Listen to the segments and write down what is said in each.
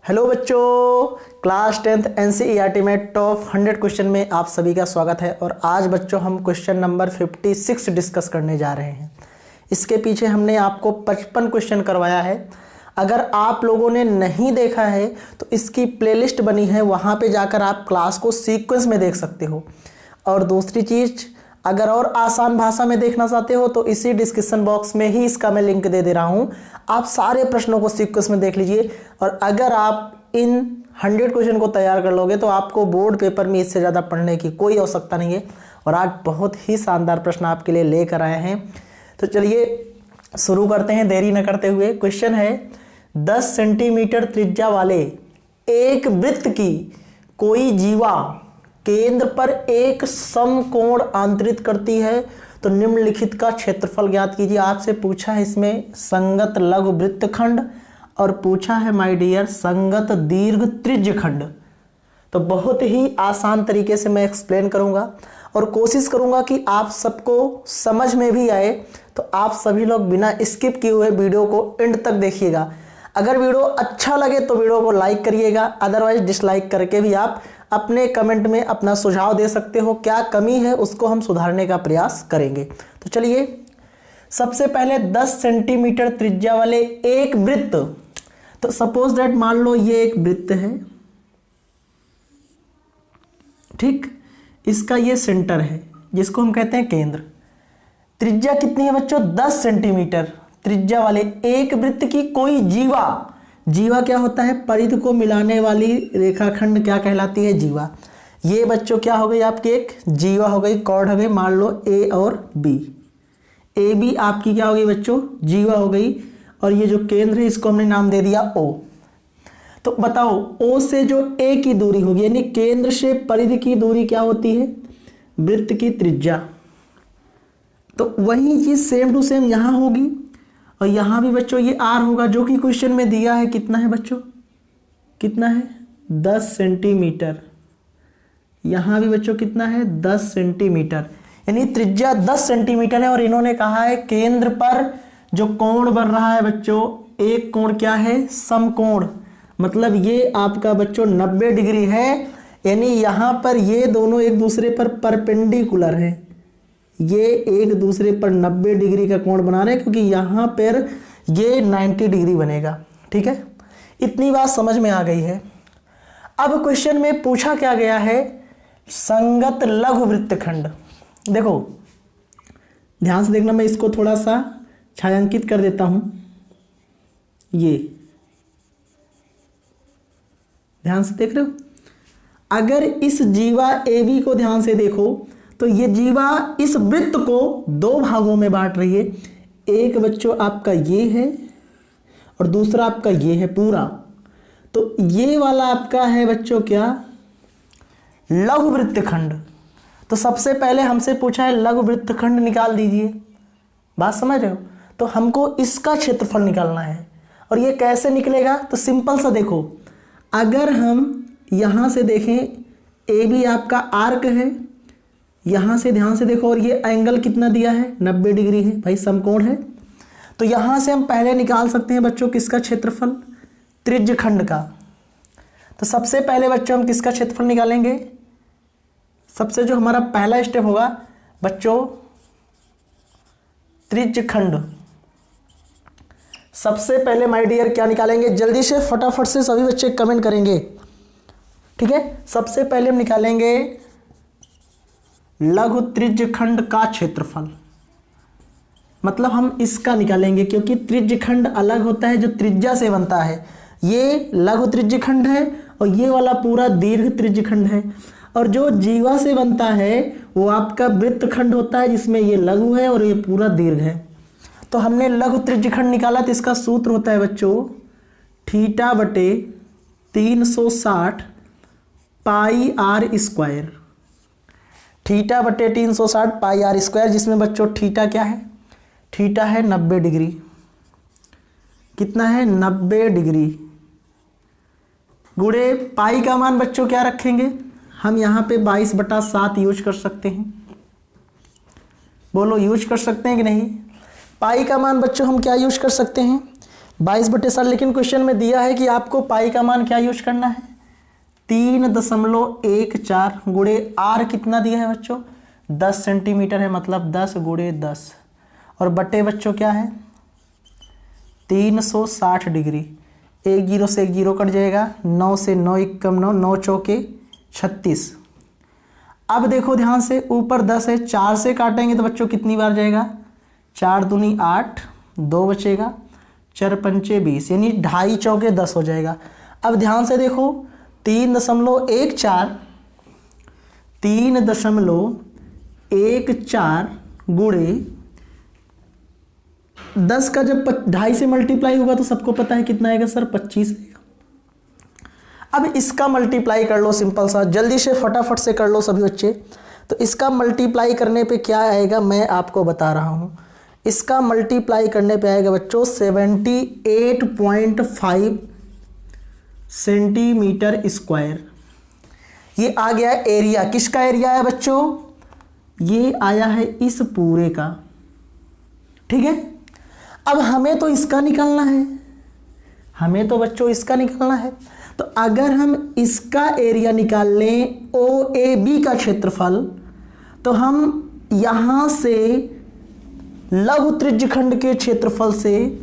Hello बच्चों, class 10th NCERT में top 100 question में आप सभी का स्वागत है। और आज बच्चों हम क्वेश्चन नंबर 56 डिस्कस करने जा रहे हैं। इसके पीछे हमने आपको 55 क्वेश्चन करवाया है। अगर आप लोगों ने नहीं देखा है तो इसकी प्लेलिस्ट बनी है, वहाँ पे जाकर आप क्लास को सीक्वेंस में देख सकते हो। और दूसरी चीज़, अगर और आसान भाषा में देखना चाहते हो तो इसी डिस्क्रिप्शन बॉक्स में ही इसका मैं लिंक दे रहा हूँ। आप सारे प्रश्नों को सीक्वेंस में देख लीजिए। और अगर आप इन 100 क्वेश्चन को तैयार कर लोगे तो आपको बोर्ड पेपर में इससे ज़्यादा पढ़ने की कोई आवश्यकता नहीं है। और आज बहुत ही शानदार प्रश्न आपके लिए लेकर आए हैं, तो चलिए शुरू करते हैं देरी न करते हुए। क्वेश्चन है, 10 सेंटीमीटर त्रिज्या वाले एक वृत्त की कोई जीवा केंद्र पर एक समकोण आंतरित करती है तो निम्नलिखित का क्षेत्रफल ज्ञात कीजिए। आपसे पूछा है इसमें संगत लघु वृत्तखंड और पूछा है माय डियर संगत दीर्घ त्रिज्यखंड। तो बहुत ही आसान तरीके से मैं एक्सप्लेन करूंगा और कोशिश करूंगा कि आप सबको समझ में भी आए। तो आप सभी लोग बिना स्किप किए हुए वीडियो को एंड तक देखिएगा। अगर वीडियो अच्छा लगे तो वीडियो को लाइक करिएगा, अदरवाइज डिसलाइक करके भी आप अपने कमेंट में अपना सुझाव दे सकते हो। क्या कमी है उसको हम सुधारने का प्रयास करेंगे। तो चलिए, सबसे पहले 10 सेंटीमीटर त्रिज्या वाले एक वृत्त, तो सपोज दैट मान लो ये एक वृत्त है, ठीक। इसका ये सेंटर है जिसको हम कहते हैं केंद्र। त्रिज्या कितनी है बच्चों? 10 सेंटीमीटर त्रिज्या वाले एक वृत्त की कोई जीवा, जीवा क्या होता है? परिधि को मिलाने वाली रेखाखंड क्या कहलाती है? जीवा। ये बच्चों क्या हो गई? आपकी एक जीवा हो गई, कॉर्ड हो गई। मान लो ए और बी, ए बी आपकी क्या हो गई बच्चों? जीवा हो गई। और ये जो केंद्र है इसको हमने नाम दे दिया ओ। तो बताओ, ओ से जो ए की दूरी होगी, यानी केंद्र से परिधि की दूरी क्या होती है? वृत्त की त्रिज्या। तो वही चीज सेम टू सेम यहां होगी। और यहाँ भी बच्चों ये आर होगा, जो कि क्वेश्चन में दिया है। कितना है बच्चों? कितना है? 10 सेंटीमीटर। यहाँ भी बच्चों कितना है? 10 सेंटीमीटर। यानी त्रिज्या 10 सेंटीमीटर है। और इन्होंने कहा है केंद्र पर जो कोण बन रहा है बच्चों, एक कोण क्या है? समकोण। मतलब ये आपका बच्चों 90 डिग्री है। यानी यहाँ पर ये दोनों एक दूसरे पर परपेंडिकुलर है। ये एक दूसरे पर 90 डिग्री का कोण बना रहे हैं, क्योंकि यहाँ पर ये 90 डिग्री बनेगा। ठीक है, इतनी बात समझ में आ गई है। अब क्वेश्चन में पूछा क्या गया है? संगत लघु वृत्तखंड। देखो ध्यान से देखना, मैं इसको थोड़ा सा छायांकित कर देता हूं। ये ध्यान से देख रहे हो? अगर इस जीवा ए बी को ध्यान से देखो तो ये जीवा इस वृत्त को दो भागों में बांट रही है। एक बच्चों आपका ये है और दूसरा आपका ये है पूरा। तो ये वाला आपका है बच्चों क्या? लघु वृत्तखंड। तो सबसे पहले हमसे पूछा है लघु वृत्तखंड निकाल दीजिए। बात समझ रहे हो? तो हमको इसका क्षेत्रफल निकालना है। और ये कैसे निकलेगा? तो सिंपल सा देखो, अगर हम यहां से देखें, ए बी आपका आर्क है, यहां से ध्यान से देखो, और ये एंगल कितना दिया है? 90 डिग्री है भाई, समकोण है। तो यहां से हम पहले निकाल सकते हैं बच्चों किसका क्षेत्रफल? त्रिज्यखंड का। तो सबसे पहले बच्चों हम किसका क्षेत्रफल निकालेंगे? सबसे जो हमारा पहला स्टेप होगा बच्चों, त्रिज्यखंड। सबसे पहले माय डियर क्या निकालेंगे? जल्दी से फटाफट से सभी बच्चे कमेंट करेंगे, ठीक है। सबसे पहले हम निकालेंगे लघु त्रिज्यखंड का क्षेत्रफल। मतलब हम इसका निकालेंगे, क्योंकि त्रिज्यखंड अलग होता है जो त्रिज्या से बनता है। ये लघु त्रिज्यखंड है और ये वाला पूरा दीर्घ त्रिज्यखंड है। और जो जीवा से बनता है वो आपका वृत्तखंड होता है, जिसमें ये लघु है और ये पूरा दीर्घ है। तो हमने लघु त्रिज्यखंड निकाला, तो इसका सूत्र होता है बच्चों थीटा बटे 360 पाई आर स्क्वायर। थीटा बटे 360 पाई आर स्क्वायर, जिसमें बच्चों थीटा क्या है? थीटा है 90 डिग्री। कितना है? 90 डिग्री। गुणे पाई का मान बच्चों क्या रखेंगे? हम यहाँ पे 22/7 यूज कर सकते हैं। बोलो यूज कर सकते हैं कि नहीं? पाई का मान बच्चों हम क्या यूज कर सकते हैं? 22/7। लेकिन क्वेश्चन में दिया है कि आपको पाई का मान क्या यूज करना है, 3.14 गुणे आर कितना दिया है बच्चों, 10 सेंटीमीटर है, मतलब 10 गुणे 10 और बटे बच्चों क्या है 360 डिग्री। एक जीरो से एक जीरो कट जाएगा, 9 से 9 एक कम 9, 9 चौके 36। अब देखो ध्यान से, ऊपर 10 है, 4 से काटेंगे तो बच्चों कितनी बार जाएगा, 4 दूनी 8, 2 बचेगा, 4 पंचे 20, यानी 2.5 चौके 10 हो जाएगा। अब ध्यान से देखो 3.14 गुणे 10 का जब 2.5 से मल्टीप्लाई होगा तो सबको पता है कितना आएगा सर, 25 आएगा। अब इसका मल्टीप्लाई कर लो, सिंपल सा, जल्दी से फटाफट से कर लो सभी बच्चे। तो इसका मल्टीप्लाई करने पे क्या आएगा मैं आपको बता रहा हूं। इसका मल्टीप्लाई करने पे आएगा बच्चों 78.5 सेंटीमीटर स्क्वायर। ये आ गया एरिया, किसका एरिया है बच्चों, ये आया है इस पूरे का, ठीक है। अब हमें तो इसका निकालना है, हमें तो बच्चों इसका निकालना है। तो अगर हम इसका एरिया निकाल लें OAB का क्षेत्रफल, तो हम यहां से लघु त्रिज्यखंड के क्षेत्रफल से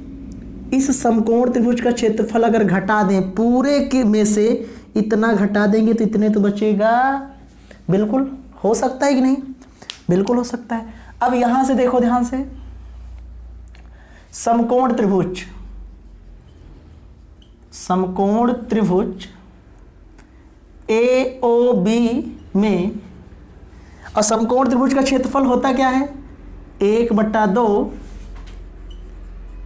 इस समकोण त्रिभुज का क्षेत्रफल अगर घटा दें, पूरे के में से इतना घटा देंगे तो इतने तो बचेगा। बिल्कुल हो सकता है कि नहीं, बिल्कुल हो सकता है। अब यहां से देखो ध्यान से, समकोण त्रिभुज AOB में, और समकोण त्रिभुज का क्षेत्रफल होता क्या है, 1/2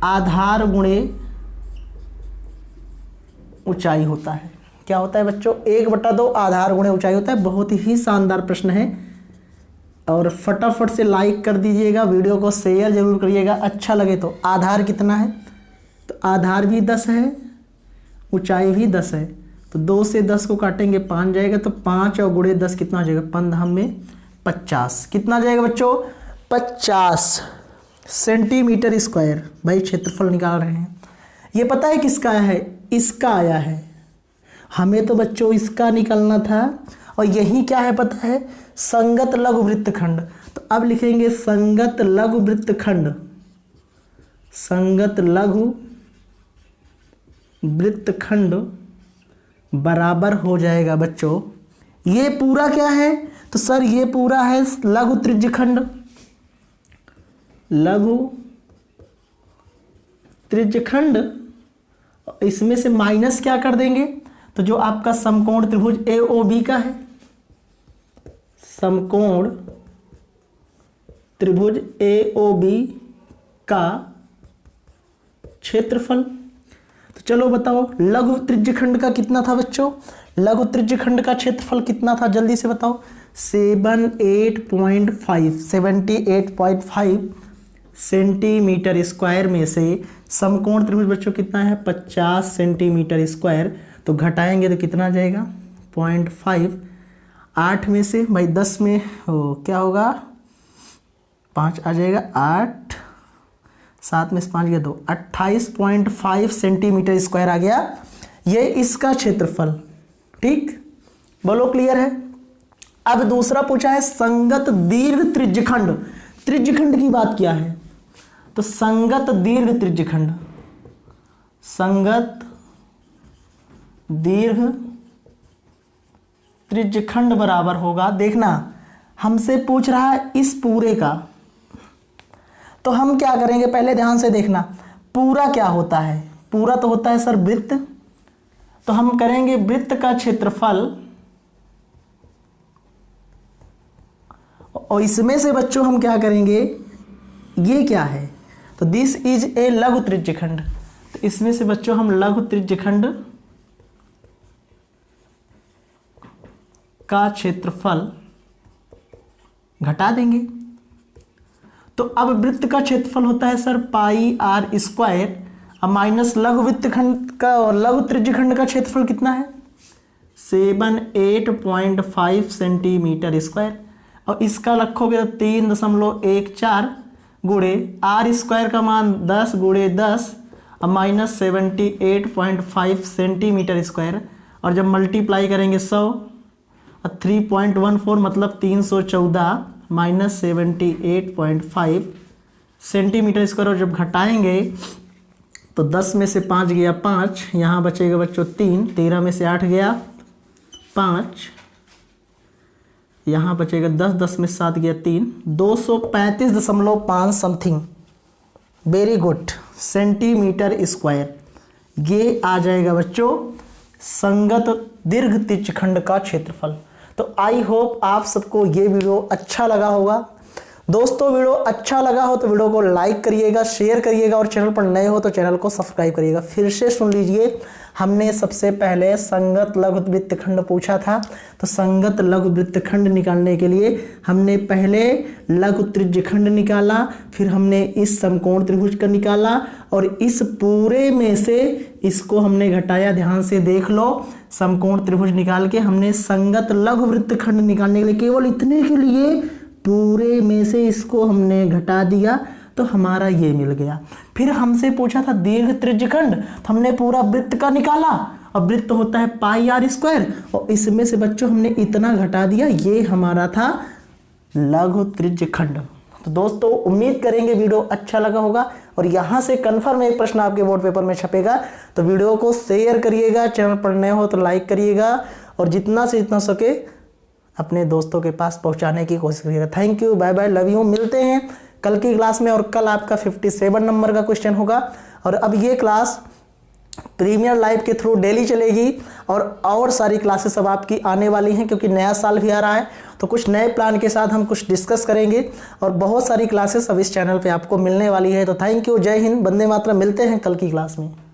आधार गुणे ऊंचाई होता है। क्या होता है बच्चों, 1/2 आधार गुणे ऊंचाई होता है। बहुत ही शानदार प्रश्न है और फटाफट से लाइक कर दीजिएगा, वीडियो को शेयर जरूर करिएगा अच्छा लगे तो। आधार कितना है, तो आधार भी 10 है, ऊंचाई भी 10 है, तो 2 से 10 को काटेंगे 5 जाएगा, तो 5 और गुणे 10 कितना हो जाएगा, 15 में 50। कितना जाएगा बच्चों, 50 सेंटीमीटर स्क्वायर। भाई क्षेत्रफल निकाल रहे हैं, ये पता है किसका आया है, इसका आया है। हमें तो बच्चों इसका निकालना था, और यही क्या है पता है, संगत लघु वृत्तखंड। तो अब लिखेंगे संगत लघु वृत्तखंड, संगत लघु वृत्तखंड बराबर हो जाएगा बच्चों, ये पूरा क्या है, तो सर ये पूरा है लघु त्रिज्यखंड, लघु त्रिज्यखंड। इसमें से माइनस क्या कर देंगे, तो जो आपका समकोण त्रिभुज AOB का है, समकोण त्रिभुज AOB का क्षेत्रफल। तो चलो बताओ लघु त्रिज्यखंड का कितना था बच्चों, लघु त्रिज्यखंड का क्षेत्रफल कितना था, जल्दी से बताओ। 78.5 सेंटीमीटर स्क्वायर में से समकोण त्रिभुज बच्चों कितना है, 50 सेंटीमीटर स्क्वायर। तो घटाएंगे तो कितना जाएगा, 0.5। 8 में से भाई 10 में क्या होगा, 5 आ जाएगा, 8 7 में से 5 गया 2, 28.5 सेंटीमीटर स्क्वायर आ गया, ये इसका क्षेत्रफल। ठीक, बोलो क्लियर है। अब दूसरा पूछा है संगत दीर्घ त्रिज्यखंड। त्रिज्यखंड की बात किया है, तो संगत दीर्घ त्रिज्यखंड, संगत दीर्घ त्रिज्यखंड बराबर होगा, देखना हमसे पूछ रहा है इस पूरे का, तो हम क्या करेंगे पहले ध्यान से देखना, पूरा क्या होता है, पूरा तो होता है सर वृत्त, तो हम करेंगे वृत्त का क्षेत्रफल, और इसमें से बच्चों हम क्या करेंगे, ये क्या है, तो दिस इज ए लघु त्रिज्यखंड, तो इसमें से बच्चों हम लघु त्रिज्यखंड का क्षेत्रफल घटा देंगे। तो अब वृत्त का क्षेत्रफल होता है सर पाई आर स्क्वायर, अब माइनस लघु वृत्तखंड का, और लघु त्रिज्यखंड का क्षेत्रफल कितना है 78.5 सेंटीमीटर स्क्वायर, और इसका रखोगे तो 3.14 गुणे आर स्क्वायर का मान 10 गुणे 10, अब -78.5 सेंटीमीटर स्क्वायर, और जब मल्टीप्लाई करेंगे 100 और 3.14 मतलब 314 -78.5 सेंटीमीटर स्क्वायर, और जब घटाएंगे तो 10 में से 5 गया 5, यहाँ बचेगा बच्चों 3, 13 में से 8 गया 5, यहाँ बचेगा 10, 10 में 7 गया 3, 235.5 something, very good, centimetre square. ये आ जाएगा बच्चों संगत दीर्घ त्रिज्यखंड का क्षेत्रफल। तो आई होप आप सबको ये वीडियो अच्छा लगा होगा। दोस्तों वीडियो अच्छा लगा हो तो वीडियो को लाइक करिएगा, शेयर करिएगा, और चैनल पर नए हो तो चैनल को सब्सक्राइब करिएगा। फिर से सुन लीजिए, हमने सबसे पहले संगत लघु वृत्तखंड पूछा था, तो संगत लघु वृत्तखंड निकालने के लिए हमने पहले लघु त्रिज्यखंड निकाला, फिर हमने इस समकोण त्रिभुज का निकाला, और इस पूरे में से इसको हमने घटाया। ध्यान से देख लो, समकोण त्रिभुज निकाल के हमने संगत लघु वृत्तखंड निकालने के लिए, केवल इतने के लिए पूरे में से इसको हमने घटा दिया, तो हमारा ये मिल गया। फिर हमसे पूछा था दीर्घ त्रिज्यखंड, तो हमने पूरा वृत्त का निकाला, और वृत्त होता है πr², और इसमें से बच्चों हमने इतना घटा दिया, ये हमारा था लघु त्रिज्यखंड। तो दोस्तों उम्मीद करेंगे वीडियो अच्छा लगा होगा, और यहाँ से कन्फर्म एक प्रश्न आपके बोर्ड पेपर में छपेगा। तो वीडियो को शेयर करिएगा, चैनल पर नए हो तो लाइक करिएगा, और जितना से जितना सके अपने दोस्तों के पास पहुंचाने की कोशिश करिएगा। Thank you, bye bye, love you. मिलते हैं कल की क्लास में, और कल आपका 57 नंबर का क्वेश्चन होगा। और अब ये क्लास प्रीमियर लाइव के थ्रू डेली चलेगी, और सारी क्लासेस अब आपकी आने वाली हैं, क्योंकि नया साल भी आ रहा है, तो कुछ नए प्लान के साथ हम कुछ डिस्कस करेंगे, और बहुत सारी क्लासेस अब इस चैनल पे आपको मिलने वाली है। तो थैंक यू, जय हिंद, वंदे मातरम। मिलते हैं कल की क्लास में।